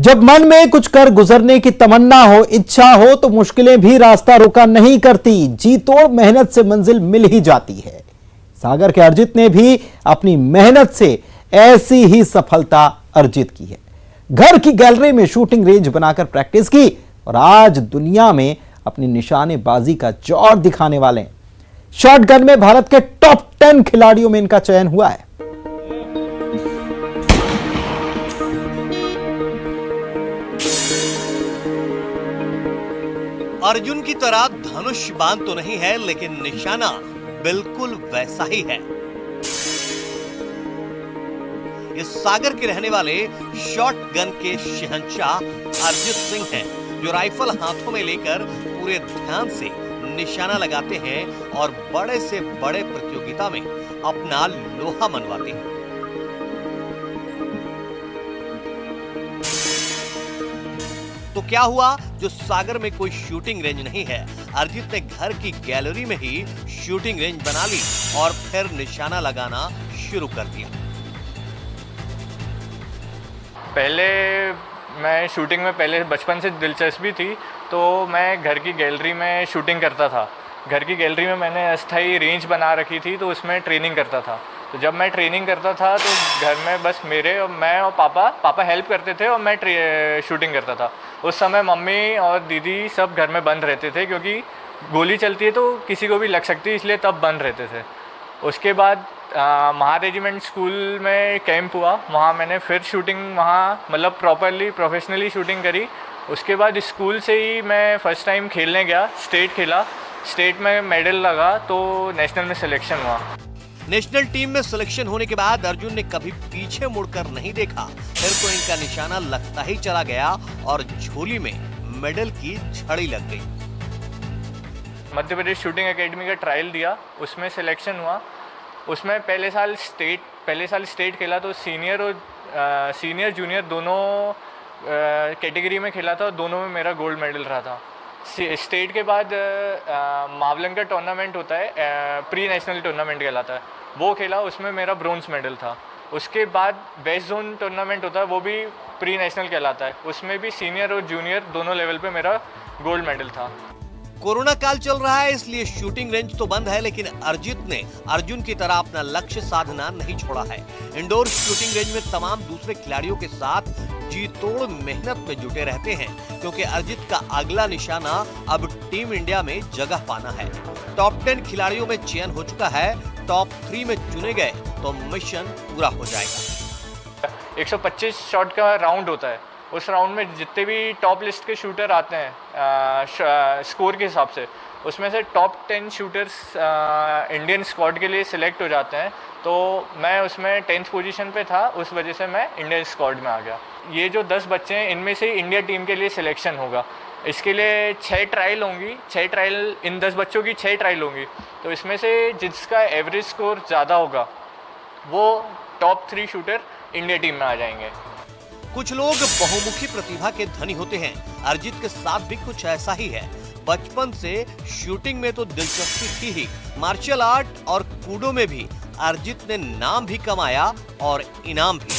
जब मन में कुछ कर गुजरने की तमन्ना हो, इच्छा हो, तो मुश्किलें भी रास्ता रोका नहीं करती। जी तोड़ मेहनत से मंजिल मिल ही जाती है। सागर के अर्जित ने भी अपनी मेहनत से ऐसी ही सफलता अर्जित की है। घर की गैलरी में शूटिंग रेंज बनाकर प्रैक्टिस की और आज दुनिया में अपनी निशानेबाजी का जोर दिखाने वाले हैं। शॉटगन में भारत के टॉप 10 खिलाड़ियों में इनका चयन हुआ है। अर्जुन की तरह धनुष बाण तो नहीं है, लेकिन निशाना बिल्कुल वैसा ही है। इस सागर के रहने वाले शॉटगन के शहंशाह अर्जित सिंह हैं, जो राइफल हाथों में लेकर पूरे ध्यान से निशाना लगाते हैं और बड़े से बड़े प्रतियोगिता में अपना लोहा मनवाते हैं। तो क्या हुआ जो सागर में कोई शूटिंग रेंज नहीं है, अर्जित ने घर की गैलरी में ही शूटिंग रेंज बना ली और फिर निशाना लगाना शुरू कर दिया। पहले मैं शूटिंग में पहले बचपन से दिलचस्पी थी, तो मैं घर की गैलरी में शूटिंग करता था। घर की गैलरी में मैंने अस्थाई रेंज बना रखी थी, तो उसमें ट्रेनिंग करता था। तो जब मैं ट्रेनिंग करता था तो घर में बस मेरे और मैं और पापा हेल्प करते थे और मैं शूटिंग करता था। उस समय मम्मी और दीदी सब घर में बंद रहते थे, क्योंकि गोली चलती है तो किसी को भी लग सकती है, इसलिए तब बंद रहते थे। उसके बाद महा रेजिमेंट स्कूल में कैंप हुआ, वहाँ मैंने फिर शूटिंग वहाँ मतलब प्रॉपरली प्रोफेशनली शूटिंग करी। उसके बाद स्कूल से ही मैं फर्स्ट टाइम खेलने गया, स्टेट खेला, स्टेट में मेडल लगा, तो नेशनल में सिलेक्शन हुआ। नेशनल टीम में सिलेक्शन होने के बाद अर्जुन ने कभी पीछे मुड़कर नहीं देखा। फिर तो इनका निशाना लगता ही चला गया और झोली में मेडल की झड़ी लग गई। मध्य प्रदेश शूटिंग एकेडमी का ट्रायल दिया, उसमें सिलेक्शन हुआ। उसमें पहले साल स्टेट खेला, तो सीनियर जूनियर दोनों कैटेगरी में खेला था और दोनों में मेरा गोल्ड मेडल रहा था। स्टेट के बाद मावलन का टूर्नामेंट होता है, प्री नेशनल टूर्नामेंट कहलाता है, वो खेला, उसमें मेरा ब्रोंज मेडल था। उसके बाद वेस्ट जोन टूर्नामेंट होता है, वो भी प्री नेशनल कहलाता है, उसमें भी सीनियर और जूनियर दोनों लेवल पे मेरा गोल्ड मेडल था। कोरोना काल चल रहा है, इसलिए शूटिंग रेंज तो बंद है, लेकिन अर्जित ने अर्जुन की तरह अपना लक्ष्य साधना नहीं छोड़ा है। इंडोर शूटिंग रेंज में तमाम दूसरे खिलाड़ियों के साथ जी तोड़ मेहनत में जुटे रहते हैं, क्योंकि अर्जित का अगला निशाना अब टीम इंडिया में जगह पाना है। टॉप 10 खिलाड़ियों में चयन हो चुका है, टॉप 3 में चुने गए तो मिशन पूरा हो जाएगा। 125 शॉट का राउंड होता है, उस राउंड में जितने भी टॉप लिस्ट के शूटर आते हैं स्कोर के हिसाब से, उसमें से टॉप 10 शूटर्स इंडियन स्क्वाड के लिए सिलेक्ट हो जाते हैं। तो मैं उसमें 10th पोजीशन पे था, उस वजह से मैं इंडियन स्क्वाड में आ गया। ये जो 10 बच्चे हैं, इनमें से इंडिया टीम के लिए सिलेक्शन होगा। इसके लिए 6 ट्रायल होंगी, 6 ट्रायल, इन 10 बच्चों की 6 ट्रायल होंगी। तो इसमें से जिसका एवरेज स्कोर ज़्यादा होगा, वो टॉप 3 शूटर इंडिया टीम में आ जाएंगे। कुछ लोग बहुमुखी प्रतिभा के धनी होते हैं, अर्जित के साथ भी कुछ ऐसा ही है। बचपन से शूटिंग में तो दिलचस्पी थी ही, मार्शल आर्ट और कूडो में भी अर्जित ने नाम भी कमाया और इनाम भी।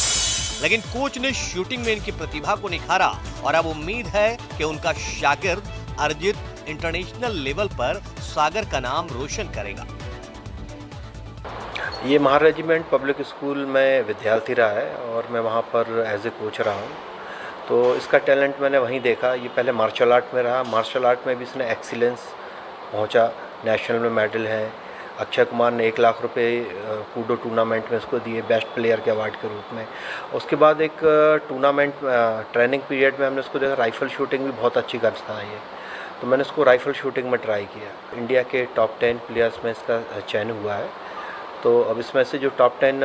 लेकिन कोच ने शूटिंग में इनकी प्रतिभा को निखारा और अब उम्मीद है कि उनका शागिर्द अर्जित इंटरनेशनल लेवल पर सागर का नाम रोशन करेगा। ये महा रेजिमेंट पब्लिक स्कूल में विद्यार्थी रहा है और मैं वहाँ पर एज ए कोच रहा हूँ। तो इसका टैलेंट मैंने वहीं देखा। ये पहले मार्शल आर्ट में रहा, मार्शल आर्ट में भी इसने एक्सीलेंस पहुँचा, नेशनल में मेडल है। अक्षय कुमार ने 1 लाख रुपए कूडो टूर्नामेंट में उसको दिए बेस्ट प्लेयर के अवार्ड के रूप में। उसके बाद एक टूर्नामेंट ट्रेनिंग पीरियड में हमने उसको देखा, राइफ़ल शूटिंग भी बहुत अच्छी करता है ये, तो मैंने उसको राइफ़ल शूटिंग में ट्राई किया। इंडिया के टॉप 10 प्लेयर्स में इसका चयन हुआ है। तो अब इसमें से जो टॉप 10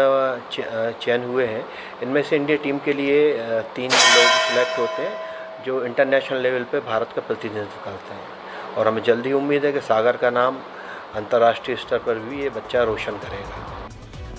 चयन हुए हैं, इनमें से इंडिया टीम के लिए 3 लोग सिलेक्ट होते हैं, जो इंटरनेशनल लेवल पे भारत का प्रतिनिधित्व करते हैं। और हमें जल्दी उम्मीद है कि सागर का नाम अंतर्राष्ट्रीय स्तर पर भी ये बच्चा रोशन करेगा।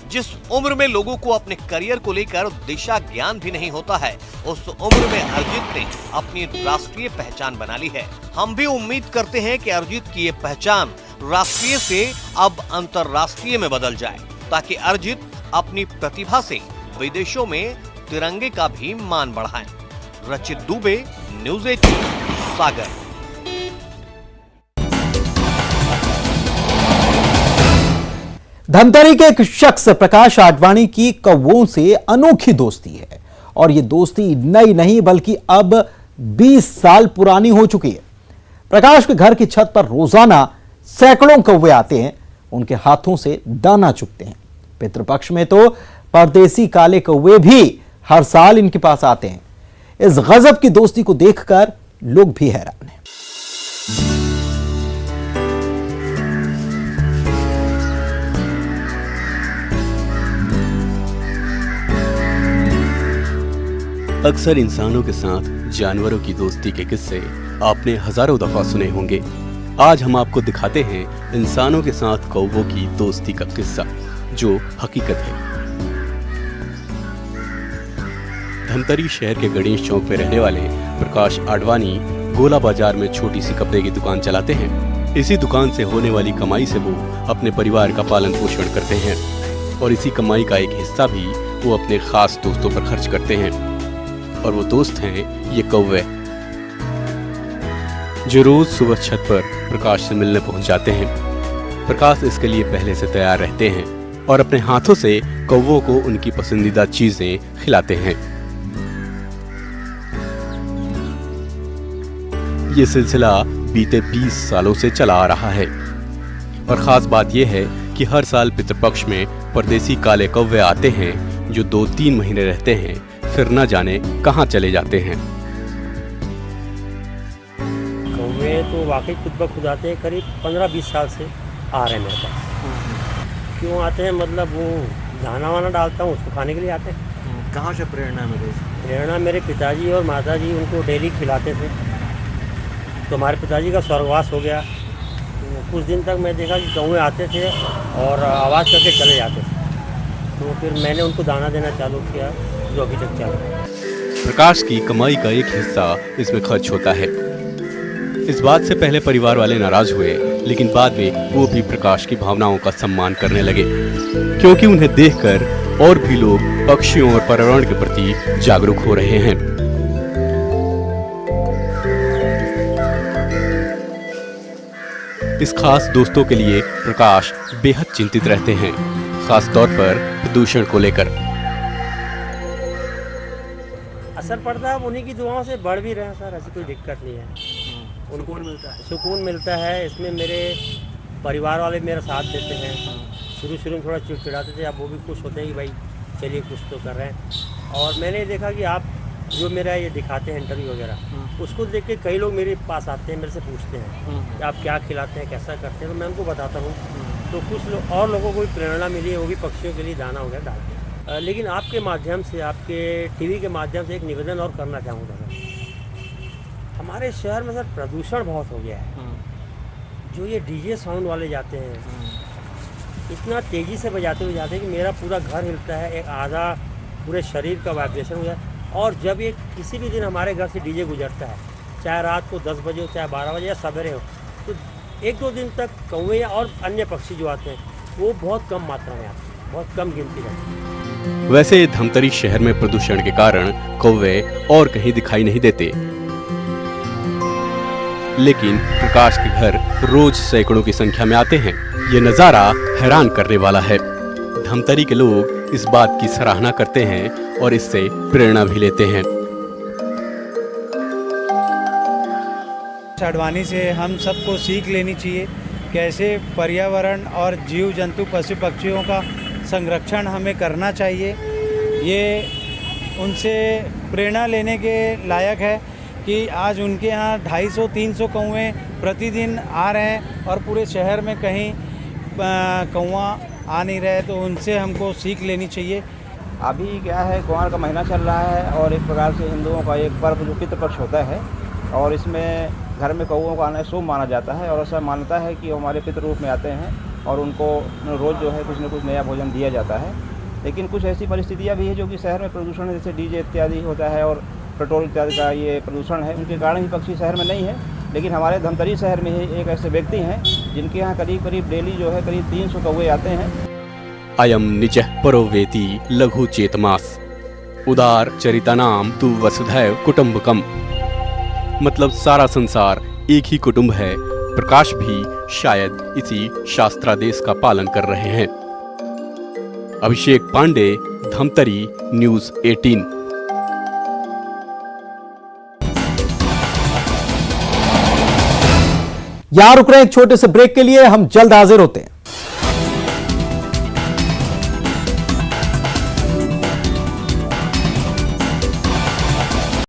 जिस उम्र में लोगों को अपने करियर को लेकर दिशा ज्ञान भी नहीं होता है, उस उम्र में अर्जित ने अपनी राष्ट्रीय पहचान बना ली है। हम भी उम्मीद करते हैं कि अर्जित की ये पहचान राष्ट्रीय से अब अंतर्राष्ट्रीय में बदल जाए, ताकि अर्जित अपनी प्रतिभा से विदेशों में तिरंगे का भी मान बढ़ाएं। रचित दुबे, न्यूज़ 18, सागर। धमतरी के एक शख्स प्रकाश आडवाणी की कौवों से अनोखी दोस्ती है और ये दोस्ती नई नहीं बल्कि अब 20 साल पुरानी हो चुकी है। प्रकाश के घर की छत पर रोजाना सैकड़ों कौवे आते हैं, उनके हाथों से दाना चुगते हैं। पितृपक्ष में तो परदेसी काले कौवे भी हर साल इनके पास आते हैं। इस गजब की दोस्ती को देखकर लोग भी हैरान हैं। अक्सर इंसानों के साथ जानवरों की दोस्ती के किस्से आपने हजारों दफा सुने होंगे। आज हम आपको दिखाते हैं इंसानों के साथ कौवों की दोस्ती का किस्सा, जो हकीकत है। धमतरी शहर के गणेश चौक में रहने वाले प्रकाश आडवाणी गोला बाजार में छोटी सी कपड़े की दुकान चलाते हैं। इसी दुकान से होने वाली कमाई से वो अपने परिवार का पालन पोषण करते हैं और इसी कमाई का एक हिस्सा भी वो अपने खास दोस्तों पर खर्च करते हैं। और वो दोस्त हैं ये कौवे, जो रोज सुबह छत पर प्रकाश से मिलने पहुंच जाते हैं। प्रकाश इसके लिए पहले से तैयार रहते हैं और अपने हाथों से कौवों को उनकी पसंदीदा चीजें खिलाते हैं। ये सिलसिला बीते 20 सालों से चला आ रहा है और खास बात यह है कि हर साल पितृपक्ष में परदेसी काले कौवे आते हैं, जो 2-3 महीने रहते हैं, फिर न जाने कहां चले जाते हैं। कौवे तो वाकई खुद ब खुद आते हैं, करीब 15-20 साल से आ रहे हैं मेरे पास। क्यों आते हैं, मतलब वो दाना वाना डालता हूँ, उसको खाने के लिए आते हैं। कहाँ से प्रेरणा मिली? प्रेरणा मेरे पिताजी और माताजी उनको डेली खिलाते थे, तो हमारे पिताजी का स्वर्गवास हो गया। तो कुछ दिन तक मैं देखा कि कौवे आते थे और आवाज़ करके चले जाते थे, तो फिर मैंने उनको दाना देना चालू किया, जो अभी तक चल रहा है। प्रकाश की कमाई का एक हिस्सा इसमें खर्च होता है। इस बात से पहले परिवार वाले नाराज हुए, लेकिन बाद में वो भी प्रकाश की भावनाओं का सम्मान करने लगे, क्योंकि उन्हें देखकर और भी लोग पक्षियों और पर्यावरण के प्रति जागरूक हो रहे हैं। इस खास दोस्तों के लिए प्रकाश बेहद चिंतित रहते हैं, खास तौर पर प्रदूषण को लेकर। असर पड़ता है, उन्हीं की दुआओं से बढ़ भी रहे हैं सर, ऐसी कोई दिक्कत नहीं है। सुकून मिलता है इसमें। मेरे परिवार वाले मेरा साथ देते हैं। शुरू में थोड़ा चिड़चिड़ाते थे, अब वो भी खुश होते हैं कि भाई चलिए कुछ तो कर रहे हैं। और मैंने देखा कि आप जो मेरा ये दिखाते हैं इंटरव्यू वगैरह, उसको देख के कई लोग मेरे पास आते हैं, मेरे से पूछते हैं कि आप क्या खिलाते हैं, कैसा करते हैं, तो मैं उनको बताता हूँ। तो कुछ लोग और लोगों को भी प्रेरणा मिली है, वो भी पक्षियों के लिए दाना वगैरह डालते हैं। लेकिन आपके माध्यम से, आपके टीवी के माध्यम से एक निवेदन और करना चाहूँगा सर। हमारे शहर में सर प्रदूषण बहुत हो गया है। जो ये डीजे साउंड वाले जाते हैं, इतना तेज़ी से बजाते हुए जाते हैं कि मेरा पूरा घर हिलता है, एक आधा पूरे शरीर का वाइब्रेशन हो जाए। और जब ये किसी भी दिन हमारे घर से डीजे गुजरता है, चाहे रात को 10 बजे हो, चाहे 12 बजे या सवेरे हो, तो 1-2 दिन तक कौवे और अन्य पक्षी जो आते हैं वो बहुत कम मात्रा में आते हैं, बहुत कम गिनती रहती है। वैसे धमतरी शहर में प्रदूषण के कारण कौवे और कहीं दिखाई नहीं देते, लेकिन प्रकाश के घर रोज सैकड़ों की संख्या में आते हैं। ये नजारा हैरान करने वाला है। धमतरी के लोग इस बात की सराहना करते हैं और इससे प्रेरणा भी लेते हैं। आडवाणी से हम सबको सीख लेनी चाहिए, कैसे पर्यावरण और जीव जंतु पशु पक्षियों का संरक्षण हमें करना चाहिए। ये उनसे प्रेरणा लेने के लायक है कि आज उनके यहाँ 250-300 कौवे प्रतिदिन आ रहे हैं और पूरे शहर में कहीं कौवा आ नहीं रहे, तो उनसे हमको सीख लेनी चाहिए। अभी क्या है, कुंवार का महीना चल रहा है और एक प्रकार से हिंदुओं का एक पर्व जो पितृपक्ष होता है, और इसमें घर में कौवों का आना शुभ माना जाता है। और ऐसा मानता है कि हमारे पितृ रूप में आते हैं और उनको रोज़ जो है कुछ न कुछ नया भोजन दिया जाता है। लेकिन कुछ ऐसी परिस्थितियाँ भी है जो कि शहर में प्रदूषण, जैसे डीजे इत्यादि होता है और पेट्रोल इत्यादि का ये प्रदूषण है, उनके कारण ही पक्षी शहर में नहीं है। लेकिन हमारे धमतरी शहर में ही एक ऐसे व्यक्ति हैं जिनके यहाँ करीब डेली जो है करीब 300 कौवे आते हैं। अयम निजः परो वेति लघु चेतमास। उदार चरितानाम तु वसुधैव कुटुंबकम, मतलब सारा संसार एक ही कुटुंब है। प्रकाश भी शायद इसी शास्त्रादेश का पालन कर रहे हैं। अभिषेक पांडे, धमतरी, न्यूज़ 18। यहां रुक रहे हैं एक छोटे से ब्रेक के लिए, हम जल्द हाजिर होते हैं।